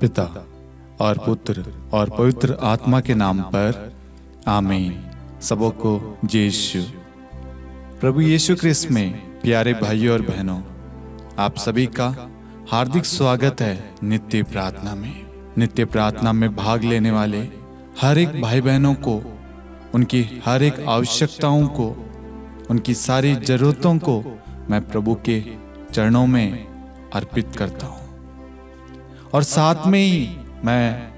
पिता और पुत्र और पवित्र आत्मा के नाम पर आमीन। सबों को जय यीशु। प्रभु यीशु क्रिस्त में प्यारे भाइयों और बहनों, आप सभी का हार्दिक स्वागत है नित्य प्रार्थना में। नित्य प्रार्थना में भाग लेने वाले हर एक भाई बहनों को, उनकी हर एक आवश्यकताओं को, उनकी सारी जरूरतों को मैं प्रभु के चरणों में अर्पित करता हूँ। और साथ में ही मैं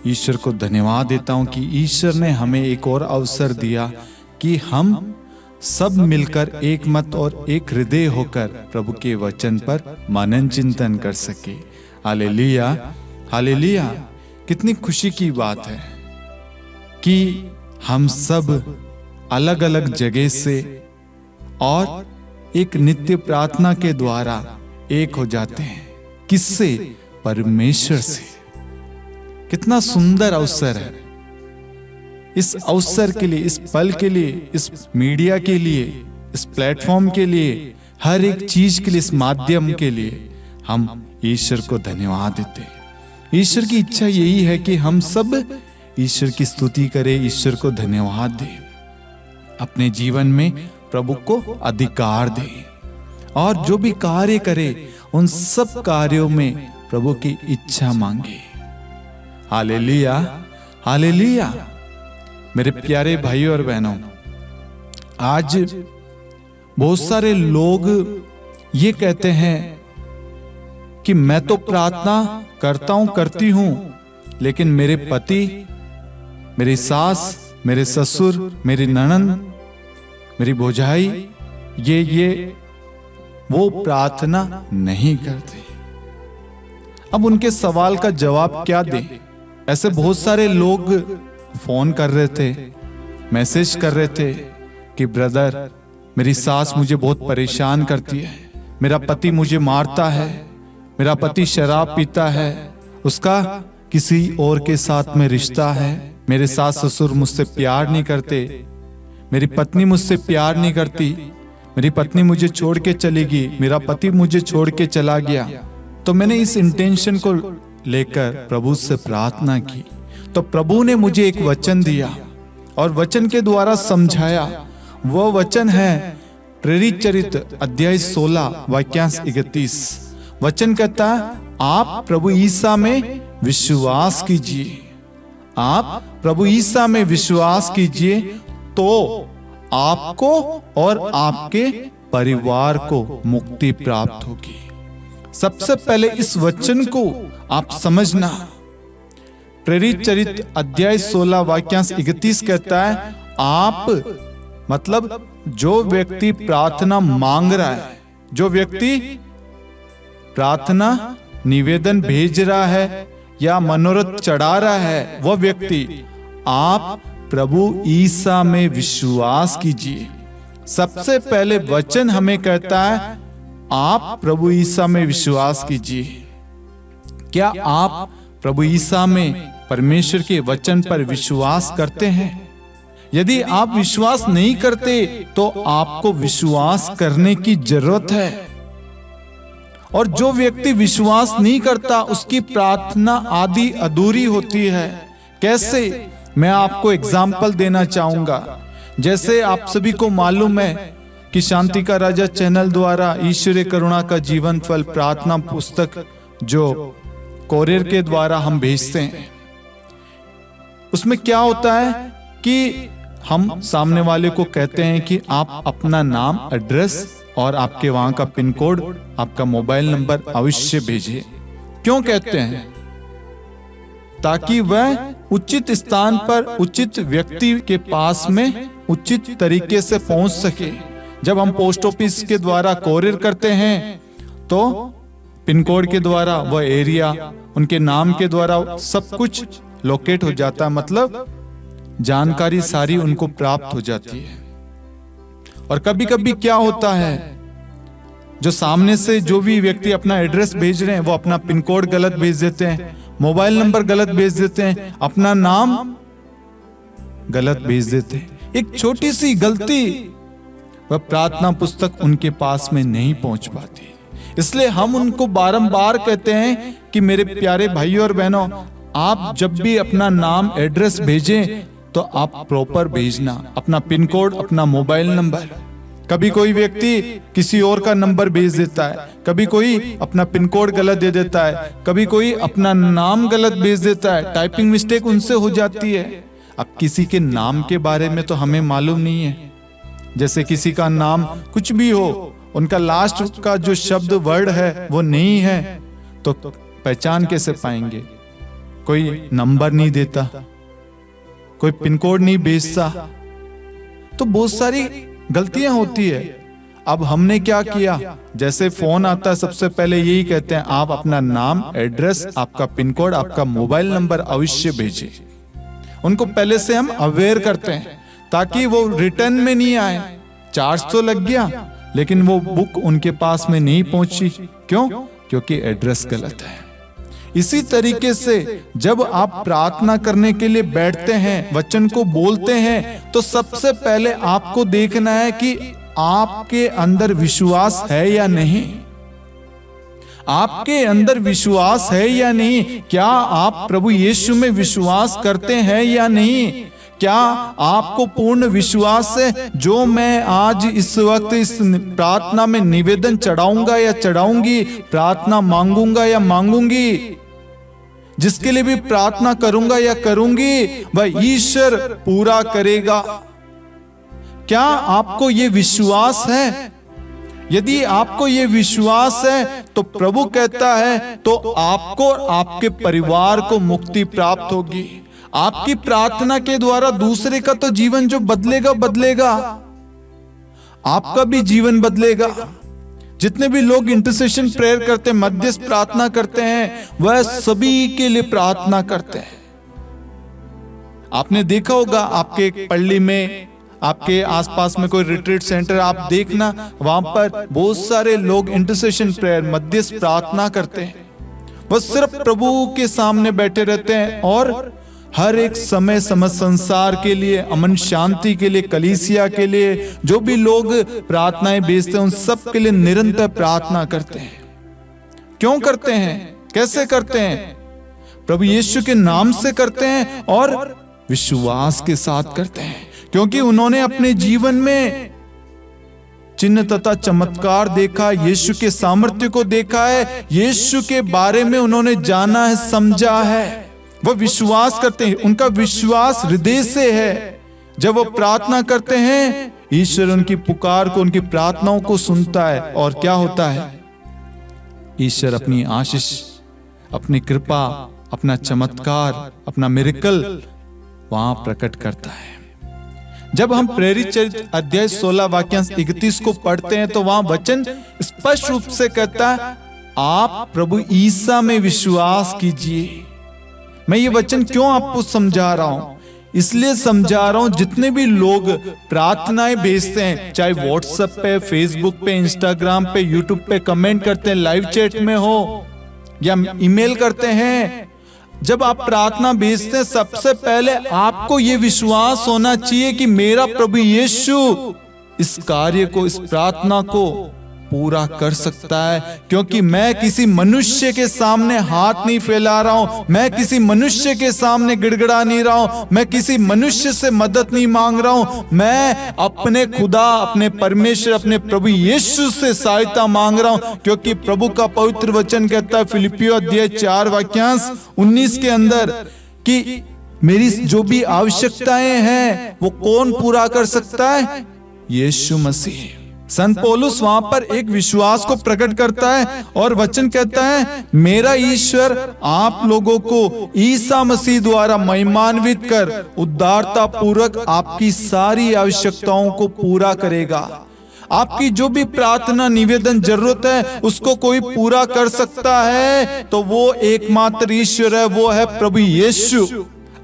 ईश्वर को धन्यवाद देता हूँ कि ईश्वर ने हमें एक और अवसर दिया कि हम सब मिलकर एक मत और एक हृदय होकर प्रभु के वचन पर मनन चिंतन कर सके। Hallelujah, hallelujah. कितनी खुशी की बात है कि हम सब अलग अलग जगह से और एक नित्य प्रार्थना के द्वारा एक हो जाते हैं। किससे? परमेश्वर से। कितना सुंदर अवसर है। इस अवसर के लिए, इस पल के लिए, इस मीडिया के लिए, इस प्लेटफॉर्म के लिए, हर एक चीज के लिए, इस माध्यम के लिए हम ईश्वर को धन्यवाद देते हैं। ईश्वर की इच्छा यही है कि हम सब ईश्वर की स्तुति करें, ईश्वर को धन्यवाद दें, अपने जीवन में प्रभु को अधिकार दें और जो भी कार्य करे उन सब कार्यों में प्रभु की इच्छा मांगे। Hallelujah, hallelujah. मेरे प्यारे भाइयों और बहनों, आज बहुत सारे लोग ये कहते हैं कि मैं तो प्रार्थना करता हूं, करती हूं, लेकिन मेरे पति, मेरी सास, मेरे ससुर, मेरी ननद, मेरी भौजाई ये वो प्रार्थना नहीं करते। अब उनके सवाल का जवाब क्या दें? ऐसे बहुत सारे लोग फोन कर रहे थे, मैसेज कर रहे थे कि ब्रदर, मेरी सास मुझे बहुत परेशान करती है, मेरा पति मुझे मारता है, मेरा पति शराब पीता है, उसका किसी और के साथ में रिश्ता है, मेरे सास ससुर मुझसे प्यार नहीं करते, मेरी पत्नी मुझसे प्यार नहीं करती, मेरी पत्नी मुझे छोड़ के चली गई, मेरा पति मुझे छोड़ के चला गया। तो मैंने इस इंटेंशन को लेकर प्रभु से प्रार्थना की, तो प्रभु ने मुझे एक वचन दिया और वचन के द्वारा समझाया। वह वचन है प्रेरित चरित्र अध्याय 16 वाक्यांश 31। वचन कहता है, आप प्रभु ईसा में विश्वास कीजिए, आप प्रभु ईसा में विश्वास कीजिए तो आपको और आपके परिवार को मुक्ति प्राप्त होगी। सबसे पहले इस वचन को आप समझना। प्रेरित चरित्र अध्याय 16 वाक्यांश 31 कहता है, आप मतलब जो व्यक्ति प्रार्थना मांग रहा है, जो व्यक्ति प्रार्थना निवेदन भेज रहा है या मनोरथ चढ़ा रहा है, वह व्यक्ति आप प्रभु ईसा में विश्वास कीजिए। सबसे पहले वचन हमें कहता है, आप प्रभु ईसा में विश्वास कीजिए। क्या आप प्रभु ईसा में परमेश्वर के वचन पर विश्वास करते हैं? यदि आप विश्वास नहीं करते तो आपको विश्वास करने की जरूरत है। और जो व्यक्ति विश्वास नहीं करता, उसकी प्रार्थना आधी अधूरी होती है। कैसे? मैं आपको एग्जाम्पल देना चाहूंगा। जैसे आप सभी को मालूम है कि शांति का राजा चैनल द्वारा ईश्वरीय करुणा का जीवन फल प्रार्थना पुस्तक जो कोरियर के द्वारा हम भेजते हैं, उसमें क्या होता है कि हम सामने वाले को कहते हैं कि आप अपना नाम, एड्रेस और आपके वहां का पिन कोड, आपका मोबाइल नंबर अवश्य भेजिए। क्यों कहते हैं? ताकि वह उचित स्थान पर उचित व्यक्ति के पास में उचित तरीके से पहुंच सके। जब हम पोस्ट ऑफिस के द्वारा कोरियर करते हैं तो पिन कोड के द्वारा वह एरिया, उनके नाम के द्वारा सब कुछ लोकेट हो जाता है, मतलब जानकारी सारी उनको प्राप्त हो जाती है। और कभी कभी क्या होता है, जो सामने से जो भी व्यक्ति अपना एड्रेस भेज रहे हैं वो अपना पिन कोड गलत भेज देते हैं, मोबाइल नंबर गलत भेज देते हैं, अपना नाम गलत भेज देते हैं। एक छोटी सी गलती वह प्रार्थना पुस्तक उनके पास में नहीं पहुंच पाती। इसलिए हम उनको बारंबार कहते हैं कि मेरे प्यारे भाइयों और बहनों, आप जब भी अपना नाम एड्रेस भेजें तो आप प्रॉपर भेजना, अपना पिन कोड, अपना मोबाइल नंबर। कभी कोई व्यक्ति किसी और का नंबर भेज देता है, कभी कोई अपना पिन कोड गलत दे देता है, कभी कोई अपना नाम गलत भेज देता है, टाइपिंग मिस्टेक उनसे हो जाती है। अब किसी के नाम के बारे में तो हमें मालूम नहीं है, जैसे किसी का नाम कुछ भी हो, उनका लास्ट का जो शब्द वर्ड है वो नहीं है, तो पहचान कैसे पाएंगे? कोई नंबर नहीं देता, कोई पिन कोड नहीं भेजता, तो बहुत सारी गलतियां होती है। अब हमने क्या किया, जैसे फोन आता है सबसे पहले यही कहते हैं आप अपना नाम, एड्रेस, आपका पिन कोड, आपका मोबाइल नंबर अवश्य भेजें। उनको पहले से हम अवेयर करते हैं ताकि वो रिटर्न में नहीं आए। चार्ज तो लग गया लेकिन वो बुक उनके पास में नहीं पहुंची। क्यों? क्योंकि एड्रेस गलत है। इसी तरीके से जब आप प्रार्थना करने के लिए बैठते हैं, वचन को बोलते हैं, तो सबसे पहले आपको देखना है कि आपके अंदर विश्वास है या नहीं। आपके अंदर विश्वास है या नहीं? क्या आप प्रभु यीशु में विश्वास करते हैं या नहीं? क्या आपको पूर्ण विश्वास है जो मैं आज इस वक्त इस प्रार्थना में निवेदन चढ़ाऊंगा या चढ़ाऊंगी, प्रार्थना मांगूंगा या मांगूंगी, जिसके लिए भी प्रार्थना करूंगा या करूंगी, वह ईश्वर पूरा करेगा? क्या आपको यह विश्वास है? यदि आपको यह विश्वास है तो प्रभु कहता है तो आपको और आपके परिवार को मुक्ति प्राप्त होगी। आपकी प्रार्थना के द्वारा दूसरे का तो जीवन जो बदलेगा बदलेगा, आपका भी जीवन बदलेगा। जितने भी लोग इंटरसेशन प्रेयर करते हैं, मध्यस्थ प्रार्थना करते हैं, वह सभी के लिए प्रार्थना करते हैं। आपने देखा होगा आपके पल्ली में, आपके आसपास में कोई रिट्रीट सेंटर आप देखना, वहां पर बहुत सारे लोग इंटरसेशन प्रेयर, मध्यस्थ प्रार्थना करते हैं। वह सिर्फ प्रभु के सामने बैठे रहते हैं और हर एक समय समस्त संसार के लिए, अमन शांति के लिए, कलीसिया के लिए, जो भी लोग प्रार्थनाएं भेजते हैं उन सब के लिए निरंतर प्रार्थना करते हैं। क्यों करते हैं? कैसे करते हैं? प्रभु यीशु के नाम से करते हैं और विश्वास के साथ करते हैं, क्योंकि उन्होंने अपने जीवन में चिन्ह तथा चमत्कार देखा, यीशु के सामर्थ्य को देखा है, यीशु के बारे में उन्होंने जाना है, समझा है। वह विश्वास करते हैं, उनका विश्वास हृदय से है। जब वो प्रार्थना करते हैं, ईश्वर उनकी पुकार को, उनकी प्रार्थनाओं को सुनता है। और क्या होता है? ईश्वर अपनी आशीष, अपनी कृपा, अपना चमत्कार, अपना मिरेकल वहां प्रकट करता है। जब हम प्रेरित चरित्र अध्याय 16 वाक्यांश 31 को पढ़ते हैं तो वहां वचन स्पष्ट रूप से कहता है, आप प्रभु ईसा में विश्वास कीजिए। मैं ये वचन क्यों आपको समझा रहा हूं? इसलिए समझा रहा हूं, जितने भी लोग प्रार्थनाएं भेजते हैं, चाहे व्हाट्सएप पे, फेसबुक पे, इंस्टाग्राम पे, यूट्यूब पे कमेंट करते हैं, लाइव चैट में हो या ईमेल करते हैं, जब आप प्रार्थना भेजते हैं सबसे पहले आपको यह विश्वास होना चाहिए कि मेरा प्रभु यीशु इस कार्य को, इस प्रार्थना को पूरा कर सकता है। क्योंकि मैं किसी मनुष्य के सामने हाथ नहीं फैला रहा हूं, मैं किसी मनुष्य के सामने गिड़गिड़ा नहीं रहा हूं, मैं किसी मनुष्य से मदद नहीं मांग रहा हूं, मैं अपने खुदा, अपने परमेश्वर, अपने प्रभु यीशु से सहायता मांग रहा हूं। क्योंकि प्रभु का पवित्र वचन कहता है फिलिपियों अध्याय 4 वाक्यांश 19 के अंदर कि मेरी जो भी आवश्यकताएं हैं वो कौन पूरा कर सकता है? यीशु मसीह। संत पौलुस वहां पर एक विश्वास को प्रकट करता है और वचन कहता है, मेरा ईश्वर आप लोगों को ईसा मसीह द्वारा महिमान्वित कर उदारता पूर्वक आपकी सारी आवश्यकताओं को पूरा करेगा। आपकी जो भी प्रार्थना, निवेदन, जरूरत है उसको कोई पूरा कर सकता है तो वो एकमात्र ईश्वर है, वो है प्रभु यीशु।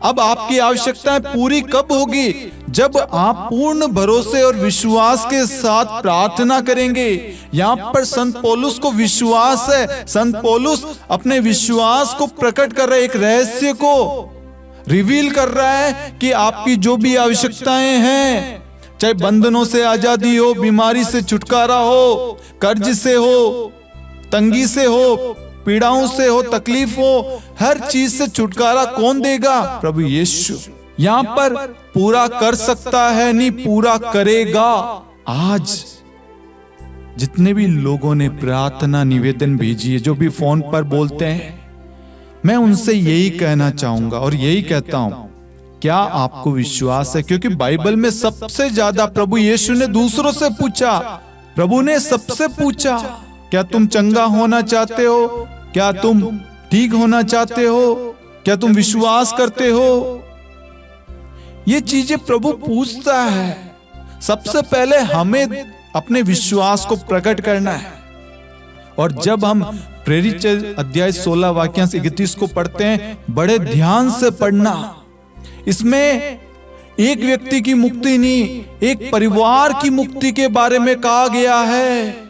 अब आपकी आवश्यकताएं पूरी कब होगी? जब आप पूर्ण भरोसे और विश्वास के साथ प्रार्थना करेंगे। यहाँ पर संत पौलुस को विश्वास है। संत पौलुस अपने विश्वास को प्रकट कर रहा है, एक रहस्य को रिवील कर रहा है कि आपकी जो भी आवश्यकताएं हैं, चाहे बंधनों से आजादी हो, बीमारी से छुटकारा हो, कर्ज से हो, तंगी से हो, पीड़ाओं से हो, तकलीफ हो, हर चीज से छुटकारा कौन देगा? प्रभु यीशु यहां पर पूरा कर सकता है, नहीं पूरा करेगा। आज जितने भी लोगों ने प्रार्थना निवेदन भेजी है, जो भी फोन पर बोलते हैं, मैं उनसे यही कहना चाहूंगा और यही कहता हूं, क्या आपको विश्वास है? क्योंकि बाइबल में सबसे ज्यादा प्रभु यीशु ने दूसरों से पूछा, प्रभु ने सबसे पूछा, क्या तुम चंगा होना चाहते हो? क्या तुम ठीक होना चाहते हो? क्या तुम विश्वास करते हो? ये चीजें प्रभु पूछता है। सबसे पहले हमें अपने विश्वास को प्रकट करना है। और जब हम प्रेरित अध्याय 16 वाक्यांश 31 को पढ़ते हैं, बड़े ध्यान से पढ़ना। इसमें एक व्यक्ति की मुक्ति नहीं, एक परिवार की मुक्ति के बारे में कहा गया है।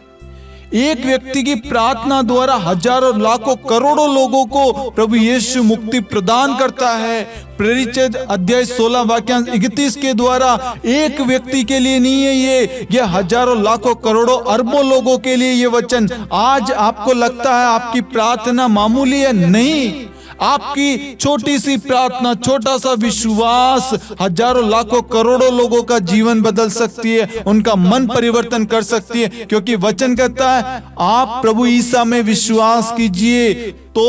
एक व्यक्ति की प्रार्थना द्वारा हजारों लाखों करोड़ों लोगों को प्रभु यीशु मुक्ति प्रदान करता है। प्रेरित अध्याय 16 वाक्यांश 31 के द्वारा एक व्यक्ति के लिए नहीं है ये हजारों लाखों करोड़ों अरबों लोगों के लिए ये वचन। आज आपको लगता है आपकी प्रार्थना मामूली है? नहीं, आपकी छोटी सी प्रार्थना, छोटा सा विश्वास हजारों लाखों करोड़ों लोगों का जीवन बदल सकती है, उनका मन परिवर्तन कर सकती है। क्योंकि वचन कहता है, आप प्रभु ईसा में विश्वास कीजिए तो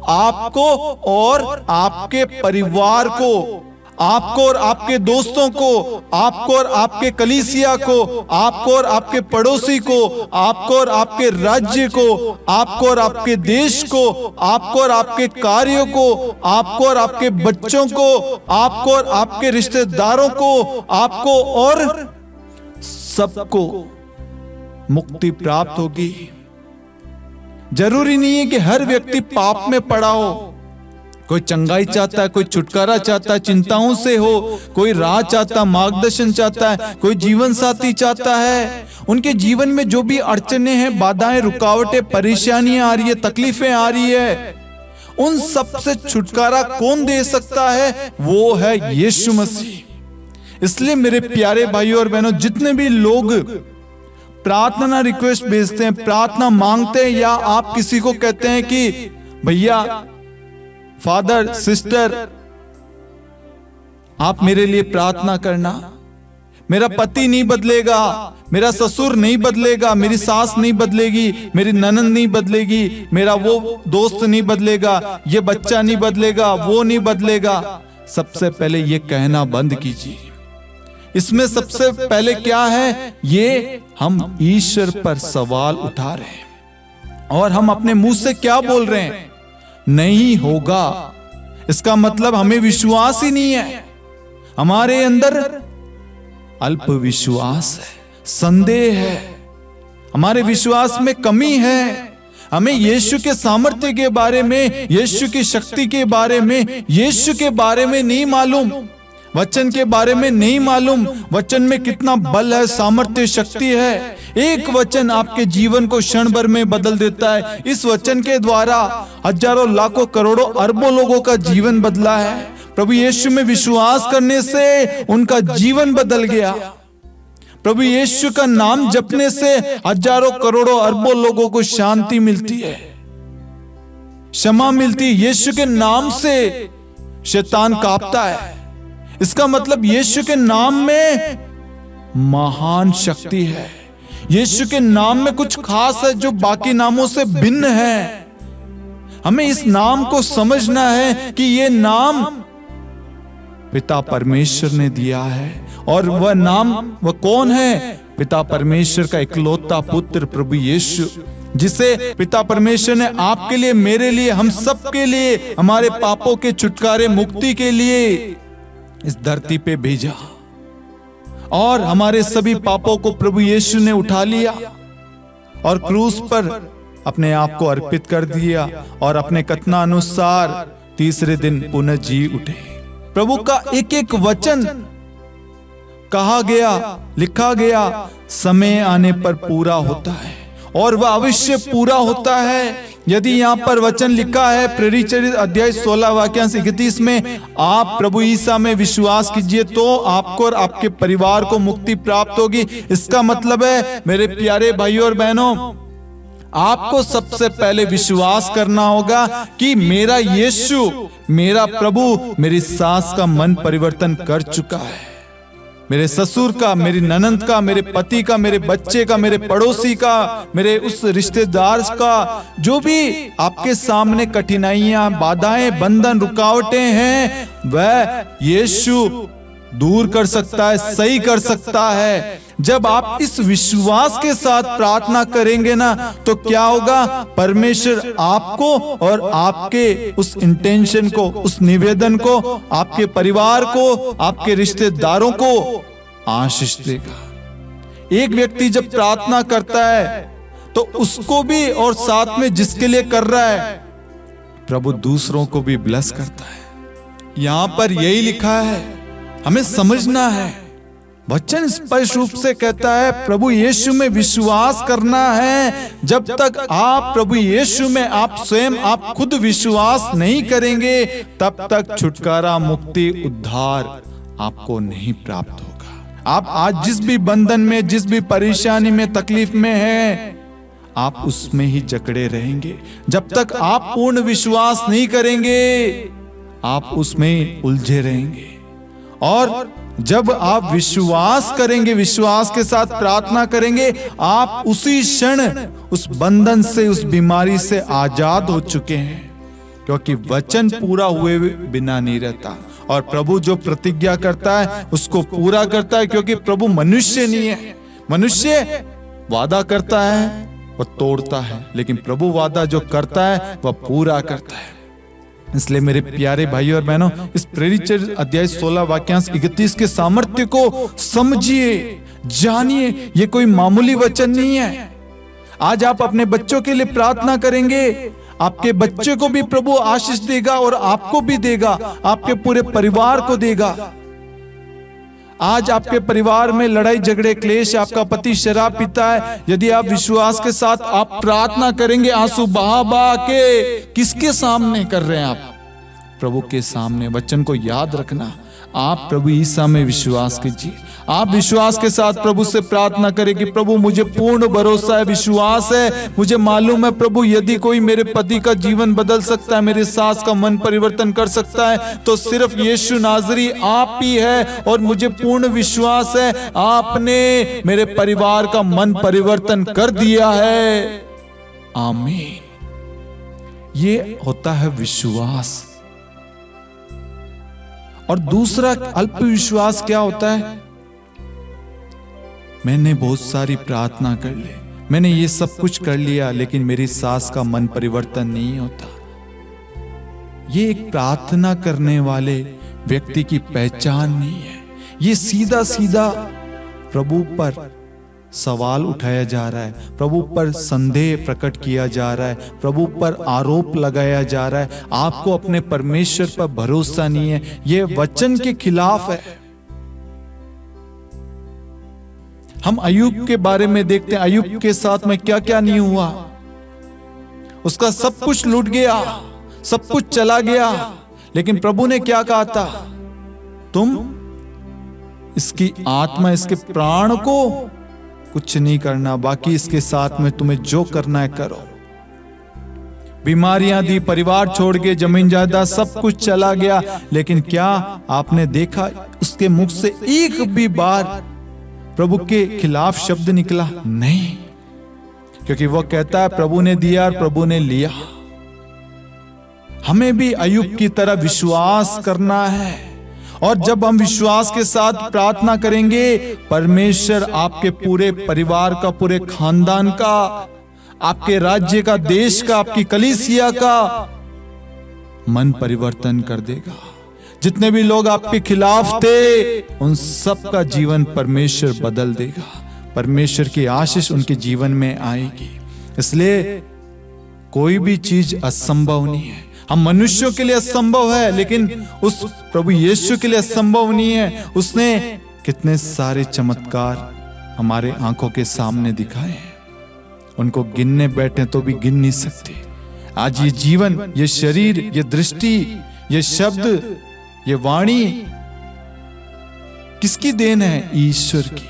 आपको और आपके परिवार को, आपको और आपके दोस्तों को, आपको और आपके कलीसिया को, आपको और आपके पड़ोसी को, आपको और आपके राज्य को, आपको और आपके देश को, आपको और आपके कार्यों को, आपको और आपके बच्चों को, आपको और आपके रिश्तेदारों को, आपको और सबको मुक्ति प्राप्त होगी। जरूरी नहीं है कि हर व्यक्ति पाप में पड़ा हो। कोई चंगाई चाहता है, कोई छुटकारा चाहता है, चिंताओं से हो, कोई राह चाहता है, मार्गदर्शन चाहता है, कोई जीवन साथी चाहता है। उनके जीवन में जो भी अड़चने हैं, बाधाएं, रुकावटें, परेशानियां आ रही है, तकलीफें आ रही है, उन सब से छुटकारा कौन दे सकता है? वो है यीशु मसीह। इसलिए मेरे प्यारे भाइयों और बहनों, जितने भी लोग प्रार्थना रिक्वेस्ट भेजते हैं, प्रार्थना मांगते हैं, या आप किसी को कहते हैं कि भैया, फादर, सिस्टर, आप मेरे लिए प्रार्थना करना, मेरा पति नहीं बदलेगा, मेरा ससुर नहीं बदलेगा, मेरी सास नहीं बदलेगी, मेरी ननद नहीं बदलेगी, मेरा वो दोस्त नहीं बदलेगा, ये बच्चा नहीं बदलेगा, वो नहीं बदलेगा। सबसे पहले ये कहना बंद कीजिए। इसमें सबसे पहले क्या है? ये हम ईश्वर पर सवाल उठा रहे हैं और हम अपने मुंह से क्या बोल रहे हैं? नहीं होगा। इसका मतलब हमें विश्वास ही नहीं है, हमारे अंदर अल्प विश्वास है, संदेह है, हमारे विश्वास में कमी है। हमें यीशु के सामर्थ्य के बारे में, यीशु की शक्ति के बारे में, यीशु के बारे में नहीं मालूम, वचन के बारे में नहीं मालूम। वचन में कितना बल है, सामर्थ्य, शक्ति है। एक वचन आपके जीवन को क्षण भर में बदल देता है। इस वचन के द्वारा हजारों लाखों करोड़ों अरबों लोगों का जीवन बदला है। प्रभु यीशु में विश्वास करने से उनका जीवन बदल गया। प्रभु यीशु का नाम जपने से हजारों करोड़ों अरबों लोगों को शांति मिलती है, क्षमा मिलती है। यीशु के नाम से शैतान कांपता है। इसका मतलब यीशु के नाम में महान शक्ति है। यीशु के नाम में कुछ खास है जो बाकी नामों से भिन्न है। हमें इस नाम को समझना है कि ये नाम पिता परमेश्वर ने दिया है। और वह नाम, वह कौन है? पिता परमेश्वर का इकलौता पुत्र प्रभु यीशु, जिसे पिता परमेश्वर ने आपके लिए, मेरे लिए, हम सब के लिए, हमारे पापों के छुटकारे, मुक्ति के लिए इस धरती पे भेजा। और हमारे सभी पापों को प्रभु यीशु ने उठा लिया और क्रूस पर अपने आप को अर्पित कर दिया और अपने कथनानुसार तीसरे दिन पुनः जी उठे। प्रभु का एक एक वचन कहा गया, लिखा गया, समय आने पर पूरा होता है और वह अवश्य पूरा होता है। यदि यहाँ पर वचन लिखा है प्रेरित अध्याय 16 वाक्यांश 31 में, आप प्रभु ईसा में विश्वास कीजिए तो आपको और आपके परिवार को मुक्ति प्राप्त होगी। इसका मतलब है मेरे प्यारे भाइयों और बहनों, आपको सबसे पहले विश्वास करना होगा कि मेरा यीशु, मेरा प्रभु मेरी सास का मन परिवर्तन कर चुका है। मेरे ससुर का, मेरी ननंद का, मेरे पति का, मेरे बच्चे का, मेरे पड़ोसी का, मेरे उस रिश्तेदार का, जो भी आपके सामने कठिनाइयां, बाधाएं, बंधन, रुकावटें हैं, वह यीशु दूर कर सकता है, सही कर सकता है। जब आप इस विश्वास के साथ प्रार्थना करेंगे ना, तो क्या होगा, परमेश्वर आपको और आपके उस इंटेंशन को, उस निवेदन को, आपके परिवार को, आपके रिश्तेदारों को आशीष देगा। एक व्यक्ति जब प्रार्थना करता है तो उसको भी और साथ में जिसके लिए कर रहा है, प्रभु दूसरों को भी ब्लेस करता है। यहां पर यही लिखा है, हमें समझना है। वचन स्पष्ट रूप से कहता है प्रभु यीशु में विश्वास करना है। जब तक आप प्रभु यीशु में, आप स्वयं, आप खुद विश्वास नहीं करेंगे, तब तक छुटकारा, मुक्ति, उद्धार आपको नहीं प्राप्त होगा। आप आज जिस भी बंधन में, जिस भी परेशानी में, तकलीफ में हैं, आप उसमें ही जकड़े रहेंगे। जब तक आप पूर्ण विश्वास नहीं करेंगे, आप उसमें उलझे रहेंगे। और जब आप विश्वास करेंगे, विश्वास के साथ प्रार्थना करेंगे, आप उसी क्षण उस बंधन से, उस बीमारी से आजाद हो चुके हैं। क्योंकि वचन पूरा हुए बिना नहीं रहता, और प्रभु जो प्रतिज्ञा करता है उसको पूरा करता है। क्योंकि प्रभु मनुष्य नहीं है। मनुष्य वादा करता है, वह तोड़ता है, लेकिन प्रभु वादा जो करता है वह पूरा करता है। इसलिए मेरे प्यारे भाई और बहनों, इस प्रेरित अध्याय 16 वाक्यांश 31 के सामर्थ्य को समझिए, जानिए। ये कोई मामूली वचन नहीं है। आज आप अपने बच्चों के लिए प्रार्थना करेंगे, आपके बच्चे को भी प्रभु आशीष देगा और आपको भी देगा, आपके पूरे परिवार को देगा। आज आपके परिवार में लड़ाई झगड़े क्लेश, आपका पति शराब पीता है, यदि आप विश्वास के साथ आप प्रार्थना करेंगे, आंसू बहा बहा के, किसके सामने कर रहे हैं आप? प्रभु के सामने। वचन को याद रखना, आप प्रभु ईसा में विश्वास कीजिए। आप विश्वास के साथ प्रभु से प्रार्थना करें कि प्रभु मुझे पूर्ण भरोसा है, विश्वास है, मुझे मालूम है प्रभु यदि कोई मेरे पति का जीवन बदल सकता है, मेरी सास का मन परिवर्तन कर सकता है, तो सिर्फ यीशु नाजरी आप ही है। और मुझे पूर्ण विश्वास है आपने मेरे परिवार का मन परिवर्तन कर दिया है। आमीन। ये होता है विश्वास। और दूसरा अल्प विश्वास क्या होता है? मैंने बहुत सारी प्रार्थना कर ली, मैंने ये सब कुछ कर लिया, लेकिन मेरी सास का मन परिवर्तन नहीं होता। ये एक प्रार्थना करने वाले व्यक्ति की पहचान नहीं है। ये सीधा सीधा प्रभु पर सवाल उठाया जा रहा है, प्रभु पर संदेह प्रकट किया जा रहा है, प्रभु पर आरोप लगाया जा रहा है। आपको अपने परमेश्वर पर भरोसा नहीं है। यह वचन के खिलाफ है। हम अय्यूब के बारे में देखते हैं, अय्यूब के साथ में क्या क्या नहीं हुआ। उसका सब कुछ लूट गया, सब कुछ चला गया, लेकिन प्रभु ने क्या कहा था? तुम इसकी आत्मा, इसके प्राण को कुछ नहीं करना, बाकी इसके साथ में तुम्हें जो करना है करो। बीमारियां दी, परिवार छोड़ के, जमीन जायदाद सब कुछ चला गया, लेकिन क्या आपने देखा उसके मुख से एक भी बार प्रभु के खिलाफ शब्द निकला? नहीं, क्योंकि वो कहता है प्रभु ने दिया और प्रभु ने लिया। हमें भी अय्यूब की तरह विश्वास करना है, और जब हम विश्वास के साथ प्रार्थना करेंगे, परमेश्वर आपके पूरे परिवार का, पूरे खानदान का, आपके राज्य का, देश का, आपकी कलीसिया का मन परिवर्तन कर देगा। जितने भी लोग आपके खिलाफ थे, उन सब का जीवन परमेश्वर बदल देगा। परमेश्वर की आशीष उनके जीवन में आएगी। इसलिए कोई भी चीज असंभव नहीं है। हम मनुष्यों के लिए असंभव है, लेकिन उस प्रभु यीशु के लिए असंभव नहीं है। उसने कितने सारे चमत्कार हमारे आंखों के सामने दिखाए हैं, उनको गिनने बैठे तो भी गिन नहीं सकते। आज ये जीवन, ये शरीर, ये दृष्टि, ये शब्द, ये वाणी किसकी देन है? ईश्वर की।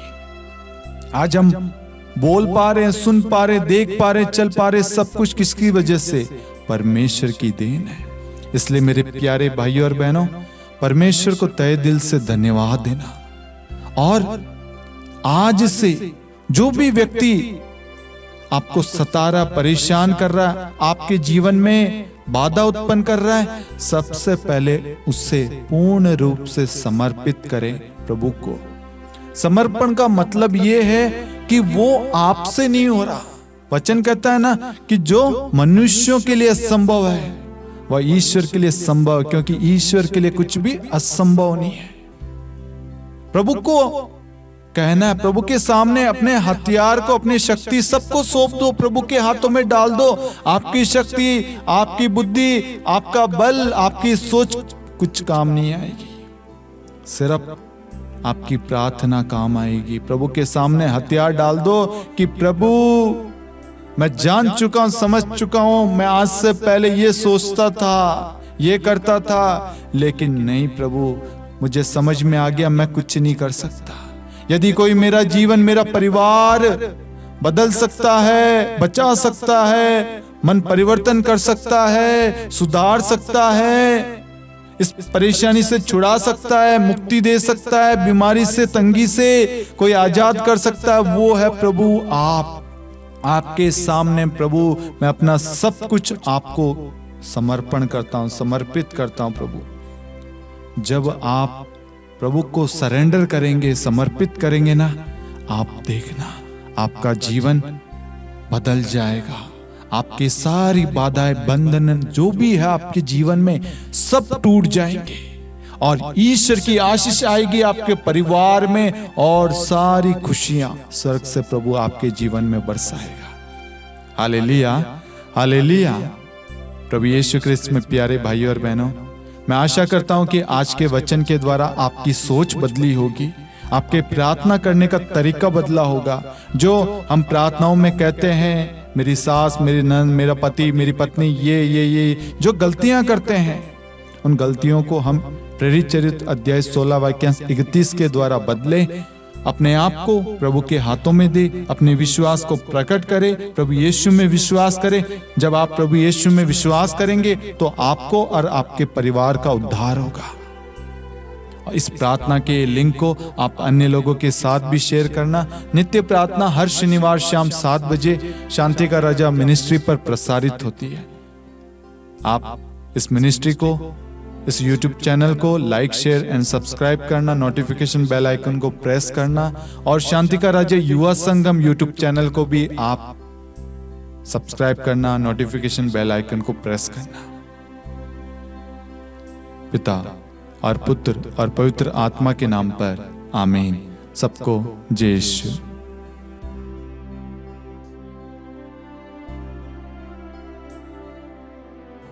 आज हम बोल पा रहे हैं, सुन पा रहे हैं, देख पा रहे हैं, चल पा रहे हैं, सब कुछ किसकी वजह से? परमेश्वर की देन है। इसलिए मेरे प्यारे भाइयों और बहनों, परमेश्वर को तहे दिल से धन्यवाद देना। और आज से जो भी व्यक्ति आपको सता रहा, परेशान कर रहा है, आपके जीवन में बाधा उत्पन्न कर रहा है, सबसे पहले उससे पूर्ण रूप से समर्पित करें प्रभु को। समर्पण का मतलब यह है कि वो आपसे नहीं हो रहा। वचन कहता है ना कि जो मनुष्यों के लिए असंभव है वह ईश्वर के लिए संभव है, क्योंकि ईश्वर के लिए कुछ भी असंभव नहीं है। प्रभु को कहना है, प्रभु के सामने अपने हथियार को, अपनी शक्ति सबको सौंप दो, प्रभु के हाथों में डाल दो। आपकी शक्ति, आपकी बुद्धि, आपका बल, आपकी सोच कुछ काम नहीं आएगी, सिर्फ आपकी प्रार्थना काम आएगी। प्रभु के सामने हथियार डाल दो कि प्रभु मैं जान चुका हूं, समझ चुका हूं, मैं आज से पहले ये सोचता था, ये करता था, लेकिन नहीं प्रभु, मुझे समझ में आ गया मैं कुछ नहीं कर सकता। यदि कोई मेरा जीवन, मेरा परिवार बदल सकता है, बचा सकता है, मन परिवर्तन कर सकता है, सुधार सकता है, इस परेशानी से छुड़ा सकता है, मुक्ति दे सकता है, बीमारी से, तंगी से कोई आजाद कर सकता है, वो है प्रभु आप। आपके सामने प्रभु मैं अपना सब कुछ आपको समर्पण करता हूं, समर्पित करता हूं प्रभु। जब आप प्रभु को सरेंडर करेंगे, समर्पित करेंगे ना, आप देखना आपका जीवन बदल जाएगा। आपकी सारी बाधाएं, बंधन जो भी है आपके जीवन में, सब टूट जाएंगे और ईश्वर की आशीष आएगी आपके परिवार में और सारी खुशियां स्वर्ग से प्रभु आपके जीवन में बरसाएगा। Hallelujah, hallelujah. प्रभु यीशु क्रिस्त में प्यारे भाइयों और बहनों, मैं आशा करता हूं कि आज के वचन के द्वारा आपकी सोच बदली होगी, आपके प्रार्थना करने का तरीका बदला होगा। जो हम प्रार्थनाओं में कहते हैं, मेरी सास, मेरी नंद, मेरा पति, मेरी पत्नी, ये जो गलतियां करते हैं, उन गलतियों को हम प्रेरित चरित्र अध्याय 16 वाक्य 31 के द्वारा बदले, अपने आप को प्रभु के हाथों में दे, अपने विश्वास को प्रकट करे, प्रभु यीशु में विश्वास करे। जब आप प्रभु यीशु में विश्वास करेंगे तो आपको और आपके परिवार का उद्धार होगा। और इस प्रार्थना के लिंक को आप अन्य लोगों के साथ भी शेयर करना। नित्य प्रार्थना हर शनिवार शाम 7 बजे शांति का राजा मिनिस्ट्री पर प्रसारित होती है। आप इस मिनिस्ट्री को, इस YouTube चैनल को लाइक, शेयर एंड सब्सक्राइब करना, नोटिफिकेशन बेल आइकन को प्रेस करना और शांति का राज्य युवा संगम YouTube चैनल को भी आप सब्सक्राइब करना, नोटिफिकेशन बेल आइकन को प्रेस करना। पिता और पुत्र और पवित्र आत्मा के नाम पर आमीन। सबको जय यीशु।